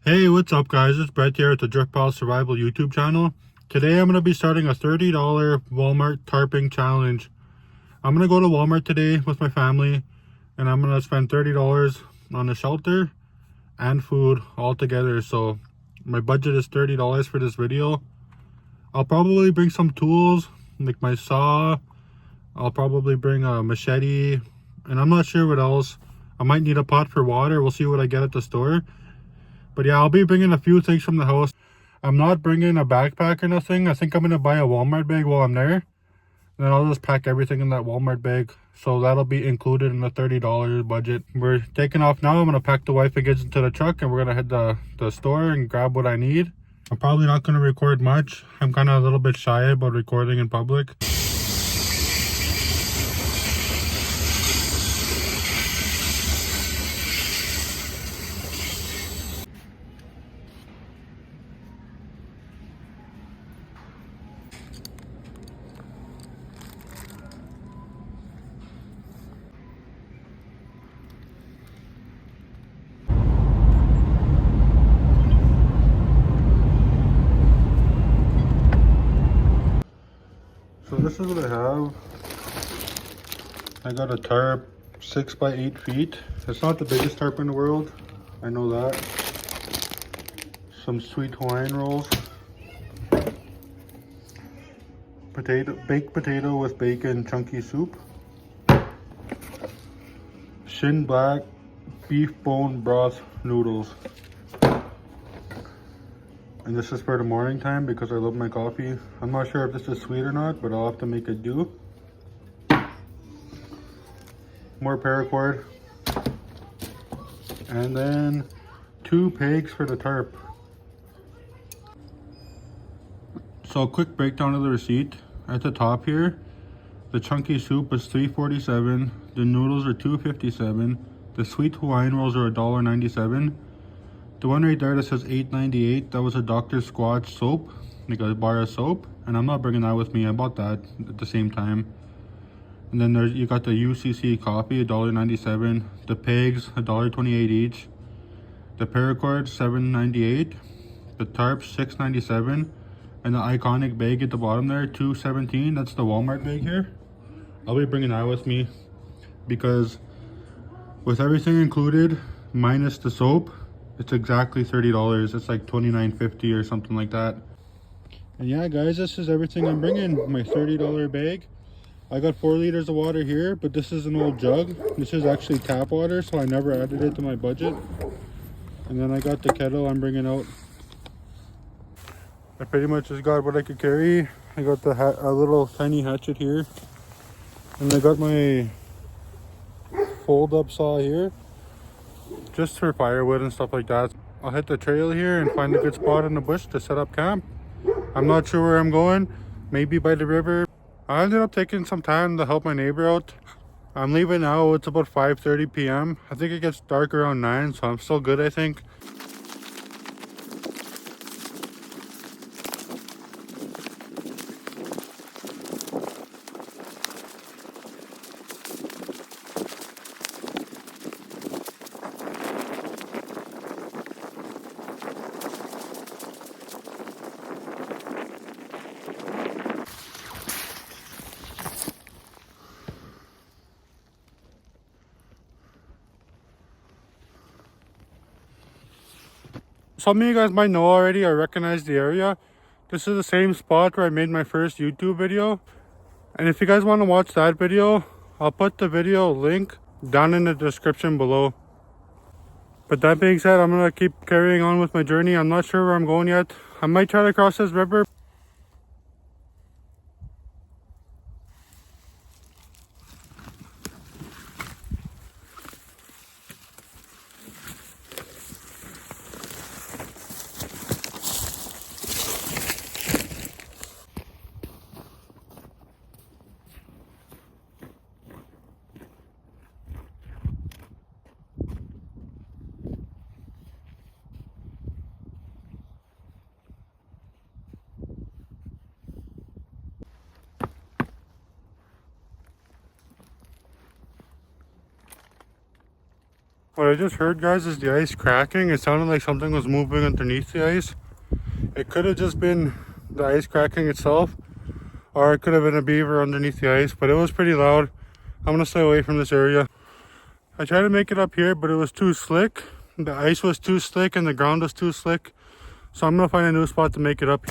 Hey, what's up guys? It's Brett here at the Drift Pal Survival YouTube channel. Today I'm going to be starting a $30 Walmart tarping challenge. I'm going to go to Walmart today with my family and I'm going to spend $30 on a shelter and food all together. So my budget is $30 for this video. I'll probably bring some tools like my saw. I'll probably bring a machete and I'm not sure what else. I might need a pot for water. We'll see what I get at the store. But yeah, I'll be bringing a few things from the house. I'm not bringing a backpack or nothing. I think I'm going to buy a Walmart bag while I'm there. Then I'll just pack everything in that Walmart bag. So that'll be included in the $30 budget. We're taking off now. I'm going to pack the wife and kids into the truck. And we're going to head to the store and grab what I need. I'm probably not going to record much. I'm kind of a little bit shy about recording in public. So this is what I have. I got a tarp 6 by 8 feet. It's not the biggest tarp in the world. I know that. Some sweet Hawaiian rolls. Baked potato with bacon chunky soup. Shin black beef bone broth noodles. And this is for the morning time because I love my coffee. I'm not sure if this is sweet or not, but I'll have to make it do. More paracord. And then 2 pegs for the tarp. So a quick breakdown of the receipt. At the top here, the chunky soup is $3.47. The noodles are $2.57. The sweet Hawaiian rolls are $1.97. The one right there that says $8.98, that was a Dr. Squatch soap, like a bar of soap, and I'm not bringing that with me. I bought that at the same time. And then you got the UCC coffee, $1.97. The pegs, $1.28 each. The paracord, $7.98. The tarp, $6.97. And the iconic bag at the bottom there, $2.17. That's the Walmart bag here. I'll be bringing that with me because with everything included, minus the soap, it's exactly $30. It's like $29.50 or something like that. And yeah, guys, this is everything I'm bringing. My $30 bag. I got 4 liters of water here, but this is an old jug. This is actually tap water, so I never added it to my budget. And then I got the kettle I'm bringing out. I pretty much just got what I could carry. I got a little tiny hatchet here. And I got my fold-up saw here. Just for firewood and stuff like that. I'll hit the trail here and find a good spot in the bush to set up camp. I'm not sure where I'm going. Maybe by the river. I ended up taking some time to help my neighbor out. I'm leaving now. It's about 5:30 p.m. I think it gets dark around 9, so I'm still good, I think. Some of you guys might know already, I recognize the area. This is the same spot where I made my first YouTube video. And if you guys want to watch that video, I'll put the video link down in the description below. But that being said, I'm going to keep carrying on with my journey. I'm not sure where I'm going yet. I might try to cross this river. What I just heard, guys, is the ice cracking. It sounded like something was moving underneath the ice. It could have just been the ice cracking itself, or it could have been a beaver underneath the ice, but it was pretty loud. I'm gonna stay away from this area. I tried to make it up here, but it was too slick. The ice was too slick and the ground was too slick. So I'm gonna find a new spot to make it up.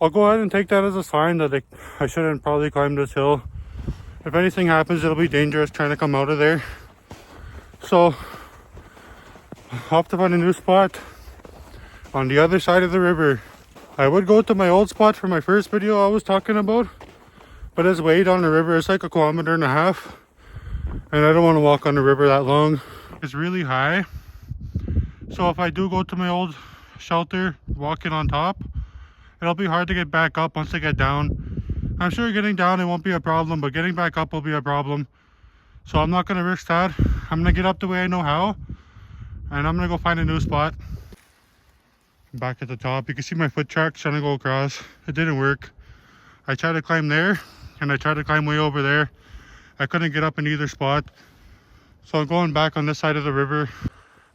I'll go ahead and take that as a sign that I shouldn't probably climb this hill. If anything happens, it'll be dangerous trying to come out of there. So I'll have to find a new spot on the other side of the river. I would go to my old spot for my first video I was talking about, but it's way down the river. It's like 1.5 kilometers, and I don't want to walk on the river that long. It's really high, so if I do go to my old shelter walking on top, it'll be hard to get back up once I get down. I'm sure getting down it won't be a problem, but getting back up will be a problem. So I'm not going to risk that. I'm going to get up the way I know how, and I'm going to go find a new spot. Back at the top, you can see my foot tracks trying to go across. It didn't work. I tried to climb there, and I tried to climb way over there. I couldn't get up in either spot. So I'm going back on this side of the river.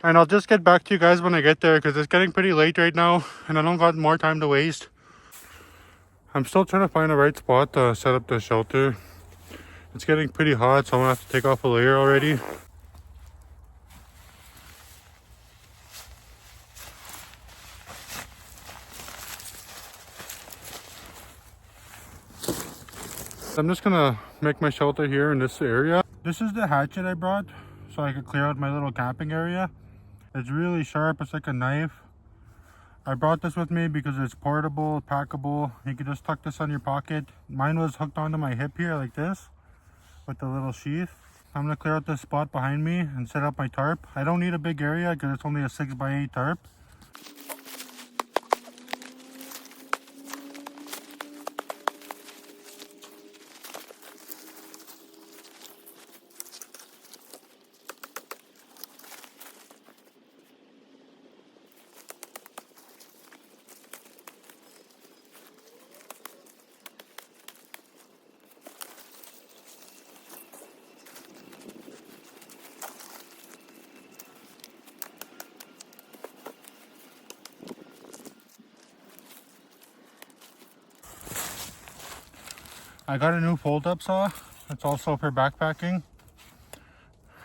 And I'll just get back to you guys when I get there, because it's getting pretty late right now, and I don't got more time to waste. I'm still trying to find the right spot to set up the shelter. It's getting pretty hot, so I'm gonna have to take off a layer already. I'm just gonna make my shelter here in this area. This is the hatchet I brought so I could clear out my little camping area. It's really sharp, it's like a knife. I brought this with me because it's portable, packable. You can just tuck this on your pocket. Mine was hooked onto my hip here like this with the little sheath. I'm gonna clear out this spot behind me and set up my tarp. I don't need a big area because it's only a 6x8 tarp. I got a new fold-up saw. It's also for backpacking.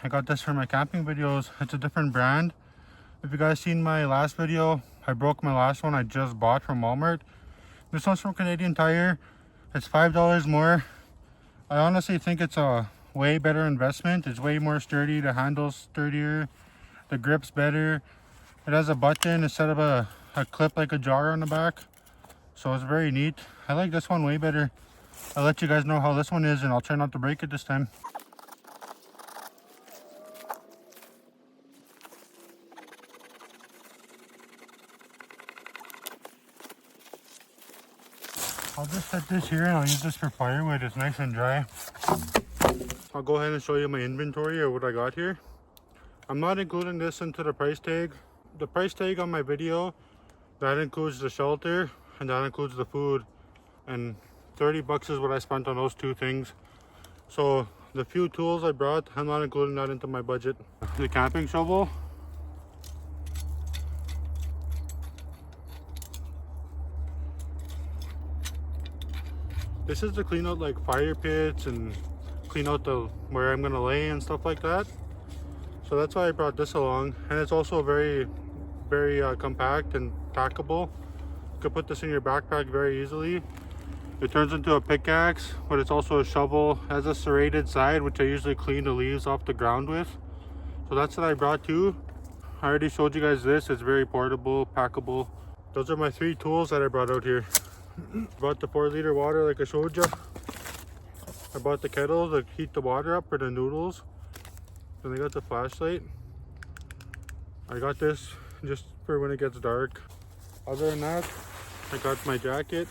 I got this for my camping videos. It's a different brand. If you guys seen my last video, I broke my last one I just bought from Walmart. This one's from Canadian Tire. It's $5 more. I honestly think it's a way better investment. It's way more sturdy. The handle's sturdier. The grip's better. It has a button instead of a clip like a jar on the back. So it's very neat. I like this one way better. I'll let you guys know how this one is, and I'll try not to break it this time. I'll just set this here and I'll use this for firewood. It's nice and dry. I'll go ahead and show you my inventory or what I got here. I'm not including this into the price tag. The price tag on my video, that includes the shelter and that includes the food. And 30 bucks is what I spent on those two things. So the few tools I brought, I'm not including that into my budget. The camping shovel. This is to clean out like fire pits and clean out where I'm gonna lay and stuff like that. So that's why I brought this along. And it's also very compact and packable. You can put this in your backpack very easily. It turns into a pickaxe, but it's also a shovel. It has a serrated side, which I usually clean the leaves off the ground with. So that's what I brought too. I already showed you guys this. It's very portable, packable. Those are my 3 tools that I brought out here. Brought the 4-liter water like I showed you. I bought the kettle to heat the water up for the noodles. Then I got the flashlight. I got this just for when it gets dark. Other than that, I got my jacket,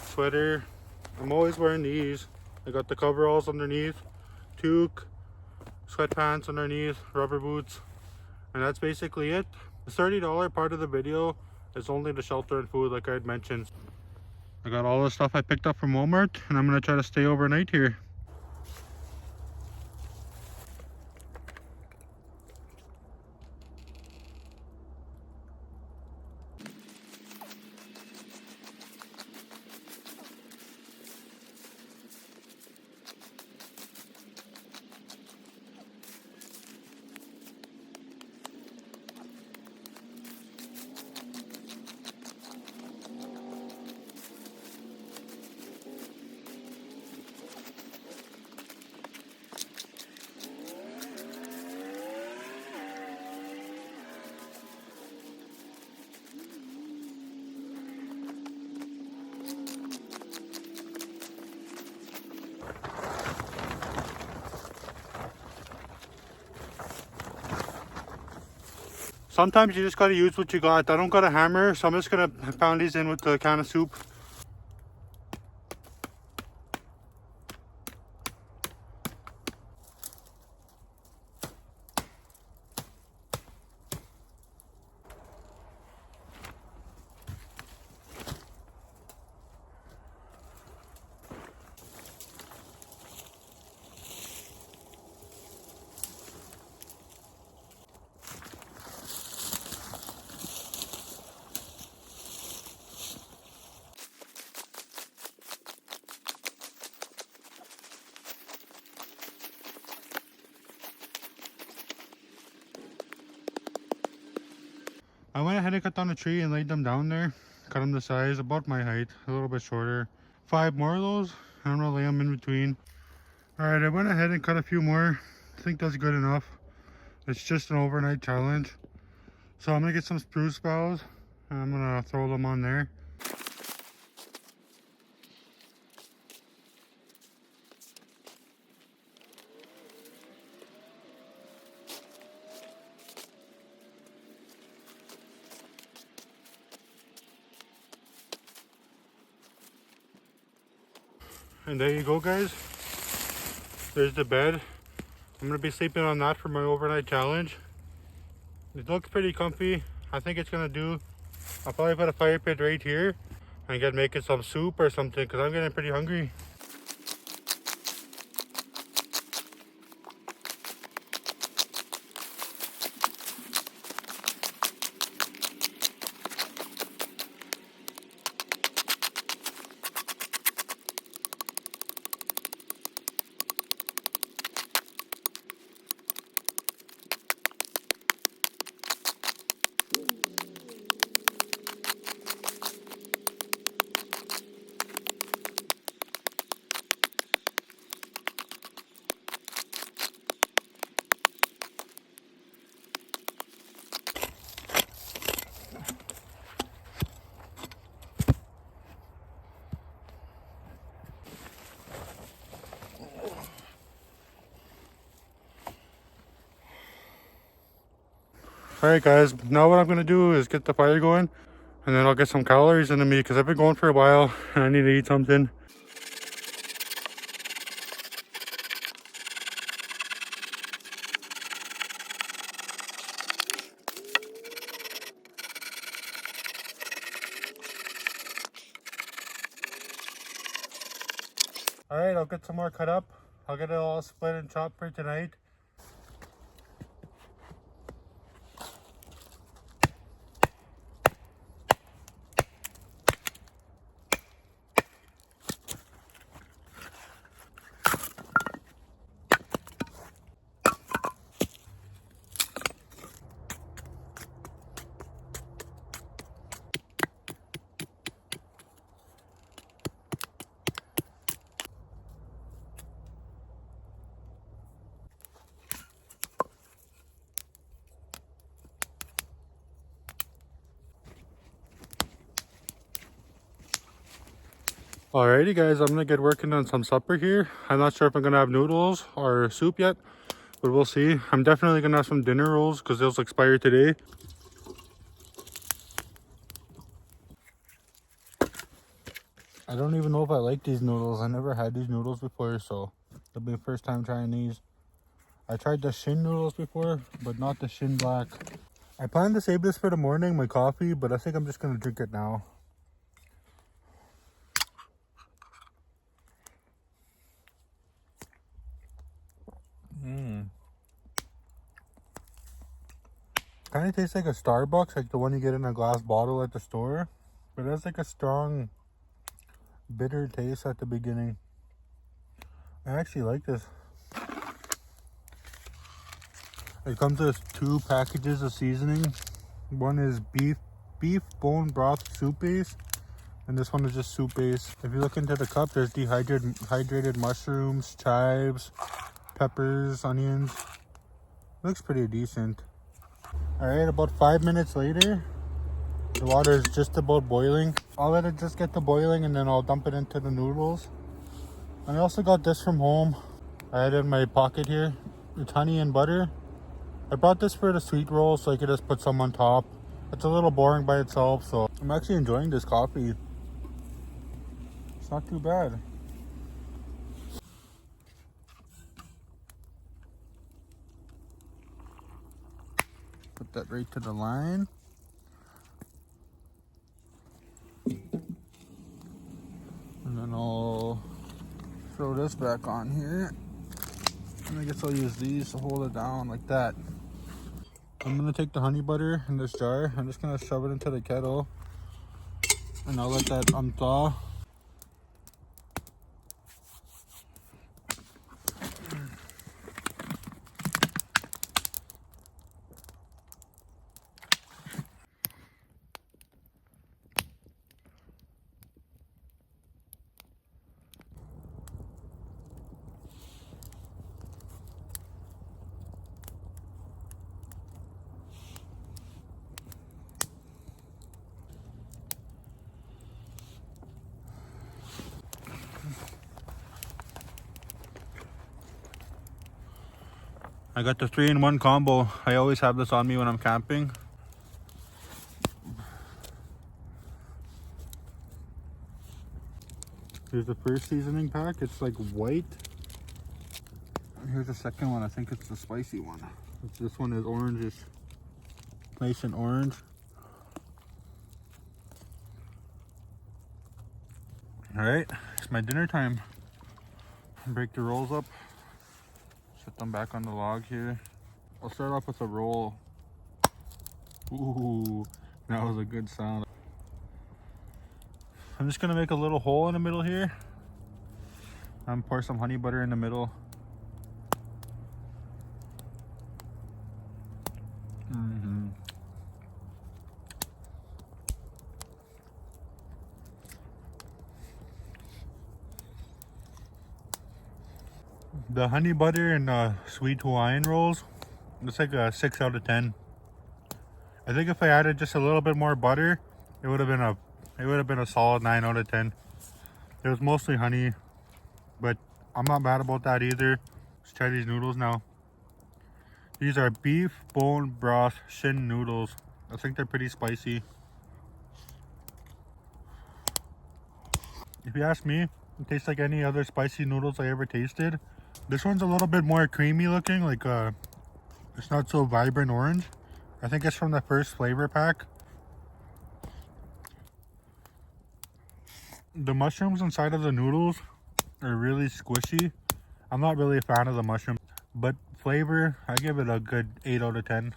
sweater. I'm always wearing these. I got the coveralls underneath, toque, sweatpants underneath, rubber boots, and that's basically it. The $30 part of the video is only the shelter and food, like I had mentioned. I got all the stuff I picked up from Walmart, and I'm gonna try to stay overnight here. Sometimes you just gotta use what you got. I don't got a hammer, so I'm just gonna pound these in with the can of soup. I went ahead and cut down a tree and laid them down there. Cut them to size, about my height, a little bit shorter. 5 more of those, and I'm gonna lay them in between. Alright, I went ahead and cut a few more. I think that's good enough. It's just an overnight challenge. So I'm gonna get some spruce boughs, and I'm gonna throw them on there. And there you go, guys. There's the bed. I'm gonna be sleeping on that for my overnight challenge. It looks pretty comfy. I think it's gonna do. I'll probably put a fire pit right here and get making some soup or something, because I'm getting pretty hungry. Alright guys, now what I'm going to do is get the fire going, and then I'll get some calories into me, because I've been going for a while and I need to eat something. Alright, I'll get some more cut up. I'll get it all split and chopped for tonight. Alrighty guys, I'm gonna get working on some supper here. I'm not sure if I'm gonna have noodles or soup yet, but we'll see. I'm definitely gonna have some dinner rolls because those expire today. I don't even know if I like these noodles. I never had these noodles before, so it'll be the first time trying these. I tried the Shin noodles before, but not the Shin Black. I plan to save this for the morning, my coffee, but I think I'm just gonna drink it now. Kind of tastes like a Starbucks, like the one you get in a glass bottle at the store. But it has like a strong, bitter taste at the beginning. I actually like this. It comes with 2 packages of seasoning. One is beef bone broth soup base, and this one is just soup base. If you look into the cup, there's dehydrated mushrooms, chives, peppers, onions. Looks pretty decent. Alright, about 5 minutes later, the water is just about boiling. I'll let it just get to boiling and then I'll dump it into the noodles. And I also got this from home. I had it in my pocket here. It's honey and butter. I brought this for the sweet roll so I could just put some on top. It's a little boring by itself, so I'm actually enjoying this coffee. It's not too bad. Put that right to the line. And then I'll throw this back on here. And I guess I'll use these to hold it down like that. I'm gonna take the honey butter in this jar. I'm just gonna shove it into the kettle. And I'll let that unthaw. I got the 3-in-1 combo. I always have this on me when I'm camping. Here's the first seasoning pack. It's like white. Here's the second one. I think it's the spicy one. This one is orange. Nice and orange. Alright, it's my dinner time. Break the rolls up. Set them back on the log here. I'll start off with a roll. Ooh, that was a good sound. I'm just gonna make a little hole in the middle here. I'm pour some honey butter in the middle. The honey butter and sweet Hawaiian rolls, it's like a 6 out of 10. I think if I added just a little bit more butter, it would have been a solid 9 out of 10. It was mostly honey, but I'm not mad about that either. Let's try these noodles now. These are beef bone broth Shin noodles. I think they're pretty spicy. If you ask me, it tastes like any other spicy noodles I ever tasted. This one's a little bit more creamy looking, like it's not so vibrant orange. I think it's from the first flavor pack. The mushrooms inside of the noodles are really squishy. I'm not really a fan of the mushroom, but flavor, I give it a good 8 out of 10.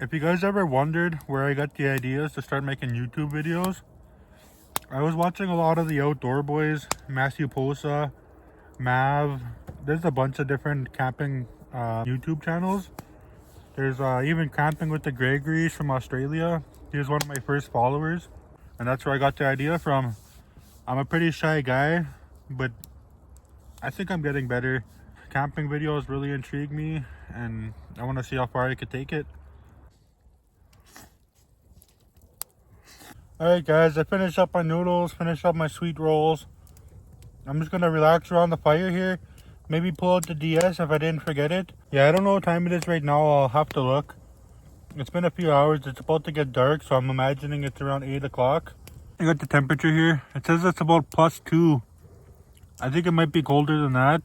If you guys ever wondered where I got the ideas to start making YouTube videos, I was watching a lot of the Outdoor Boys, Matthew Posa, Mav. There's a bunch of different camping YouTube channels. There's even Camping with the Gregories from Australia. He was one of my first followers, and that's where I got the idea from. I'm a pretty shy guy, but I think I'm getting better. Camping videos really intrigue me, and I want to see how far I could take it. Alright guys, I finished up my noodles, finished up my sweet rolls. I'm just gonna relax around the fire here. Maybe pull out the DS if I didn't forget it. Yeah, I don't know what time it is right now. I'll have to look. It's been a few hours. It's about to get dark, so I'm imagining it's around 8 o'clock. I got the temperature here. It says it's about +2. I think it might be colder than that.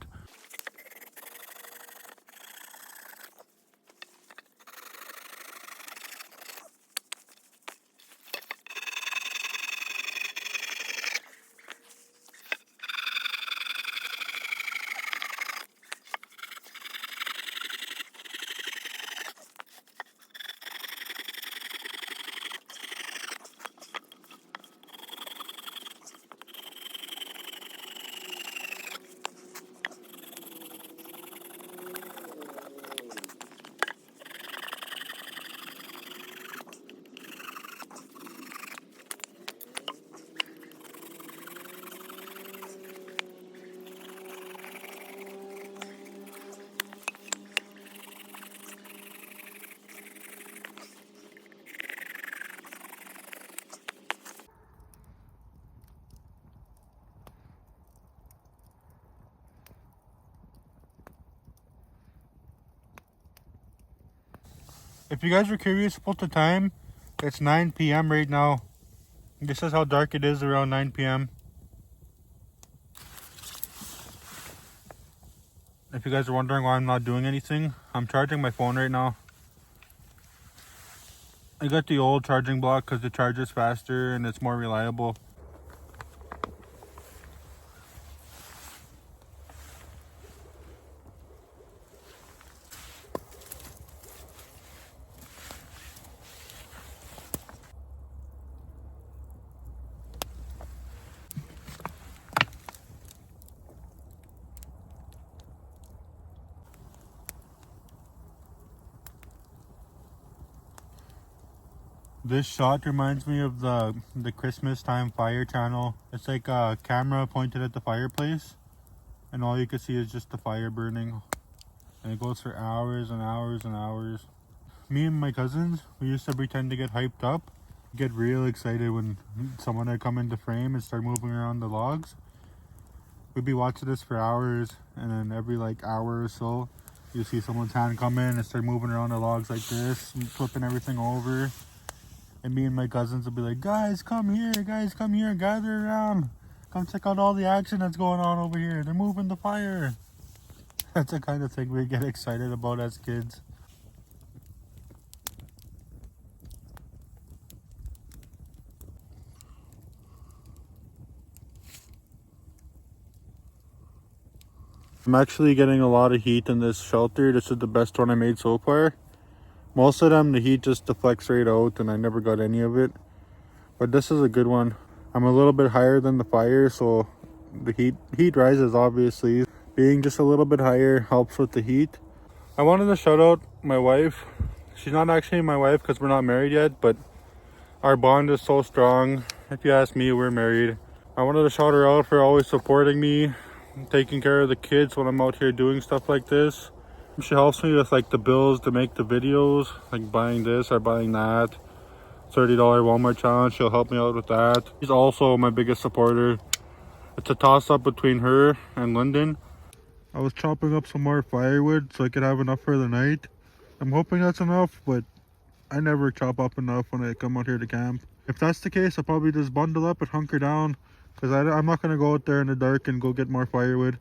If you guys were curious about the time, it's 9 p.m. right now. This is how dark it is around 9 p.m. If you guys are wondering why I'm not doing anything, I'm charging my phone right now. I got the old charging block because it charges faster and it's more reliable. This shot reminds me of the Christmas time fire channel. It's like a camera pointed at the fireplace and all you can see is just the fire burning. And it goes for hours and hours and hours. Me and my cousins, we used to pretend to get hyped up, get real excited when someone had come into frame and start moving around the logs. We'd be watching this for hours, and then every like hour or so, you see someone's hand come in and start moving around the logs like this, flipping everything over. And me and my cousins would be like, guys, come here, gather around. Come check out all the action that's going on over here. They're moving the fire. That's the kind of thing we get excited about as kids. I'm actually getting a lot of heat in this shelter. This is the best one I made so far. Most of them, the heat just deflects right out and I never got any of it. But this is a good one. I'm a little bit higher than the fire, so the heat rises obviously. Being just a little bit higher helps with the heat. I wanted to shout out my wife. She's not actually my wife because we're not married yet, but our bond is so strong. If you ask me, we're married. I wanted to shout her out for always supporting me, taking care of the kids when I'm out here doing stuff like this. She helps me with like the bills to make the videos, like buying this or buying that. $30 Walmart challenge, she'll help me out with that. She's also my biggest supporter. It's a toss up between her and Lyndon. I was chopping up some more firewood so I could have enough for the night. I'm hoping that's enough, but I never chop up enough when I come out here to camp. If that's the case, I'll probably just bundle up and hunker down because I'm not going to go out there in the dark and go get more firewood.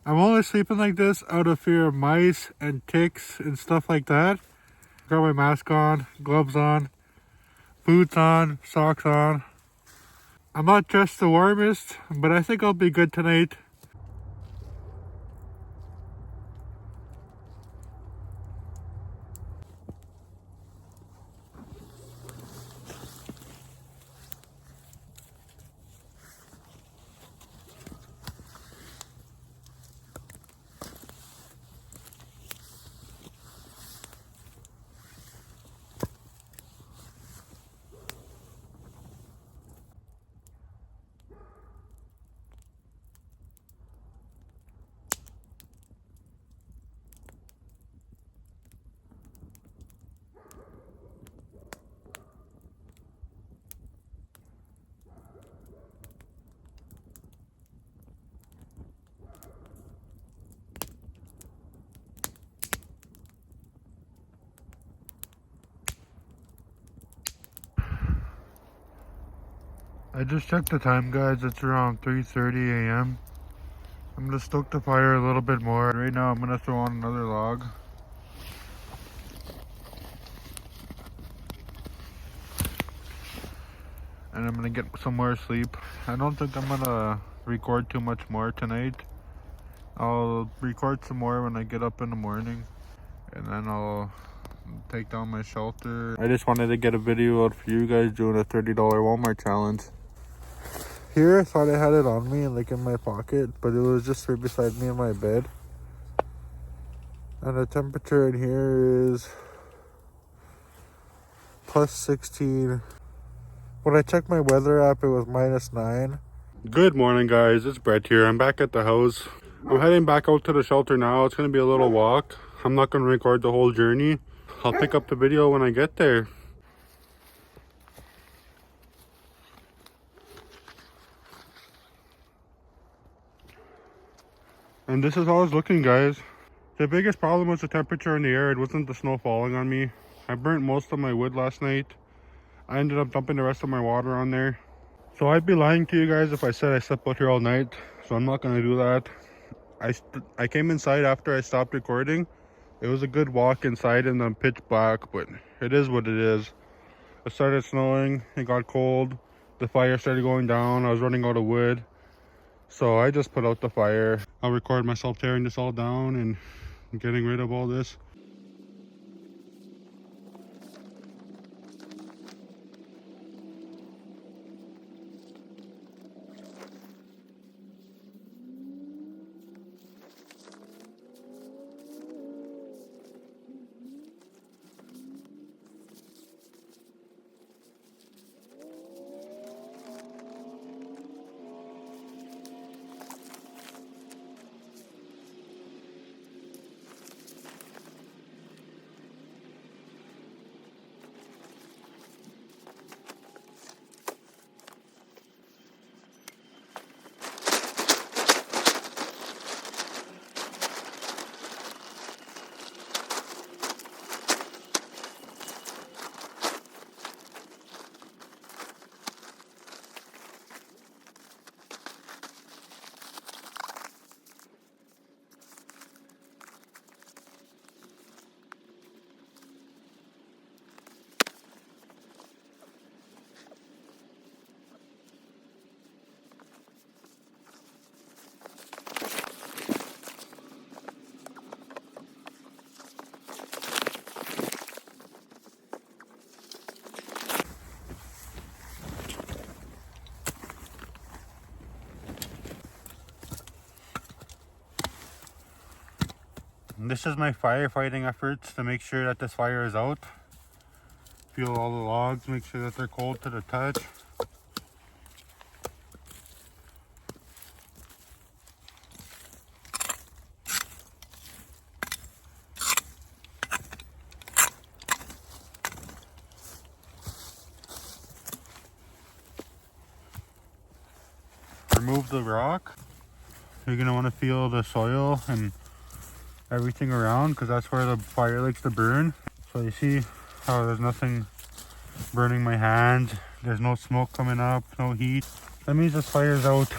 I'm only sleeping like this out of fear of mice and ticks and stuff like that. Got my mask on, gloves on, boots on, socks on. I'm not just the warmest, but I think I'll be good tonight. I just checked the time, guys. It's around 3:30 a.m. I'm gonna stoke the fire a little bit more. Right now I'm gonna throw on another log. And I'm gonna get some more sleep. I don't think I'm gonna record too much more tonight. I'll record some more when I get up in the morning. And then I'll take down my shelter. I just wanted to get a video out for you guys doing a $30 Walmart challenge. Here, I thought I had it on me, like in my pocket, but it was just right beside me in my bed. And the temperature in here is plus 16. When I checked my weather app, it was -9. Good morning, guys. It's Brett here. I'm back at the house. I'm heading back out to the shelter now. It's going to be a little walk. I'm not going to record the whole journey. I'll pick up the video when I get there. And this is how it's looking, guys. The biggest problem was the temperature in the air. It wasn't the snow falling on me. I burnt most of my wood last night. I ended up dumping the rest of my water on there. So I'd be lying to you guys if I said I slept out here all night. So I'm not going to do that. I came inside after I stopped recording. It was a good walk inside in the pitch black, but it is what it is. It started snowing. It got cold. The fire started going down. I was running out of wood. So I just put out the fire. I'll record myself tearing this all down and getting rid of all this. This is my firefighting efforts to make sure that this fire is out. Feel all the logs, make sure that they're cold to the touch. Remove the rock. You're going to want to feel the soil and everything around, because that's where the fire likes to burn. So you see how there's nothing burning my hands, there's no smoke coming up, no heat. That means this fire's out.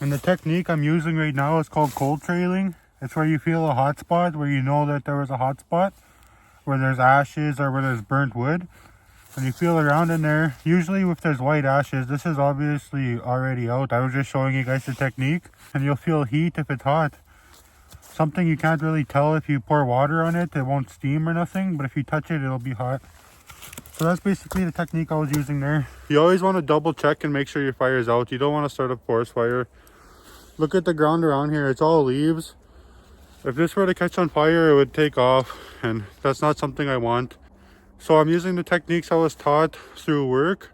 And the technique I'm using right now is called cold trailing. It's where you feel a hot spot, where you know that there was a hot spot, where there's ashes or where there's burnt wood. And you feel around in there. Usually if there's white ashes, this is obviously already out. I was just showing you guys the technique. And you'll feel heat if it's hot. Something you can't really tell if you pour water on it. It won't steam or nothing, but if you touch it, it'll be hot. So that's basically the technique I was using there. You always want to double check and make sure your fire is out. You don't want to start a forest fire. Look at the ground around here. It's all leaves. If this were to catch on fire, it would take off, and that's not something I want. So I'm using the techniques I was taught through work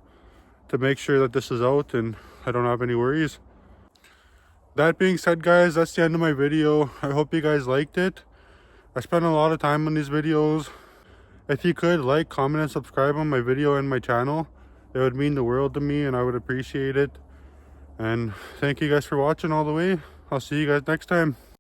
to make sure that this is out and I don't have any worries. That being said, guys, that's the end of my video. I hope you guys liked it. I spent a lot of time on these videos. If you could like, comment, and subscribe on my video and my channel, it would mean the world to me and I would appreciate it. And thank you guys for watching all the way. I'll see you guys next time.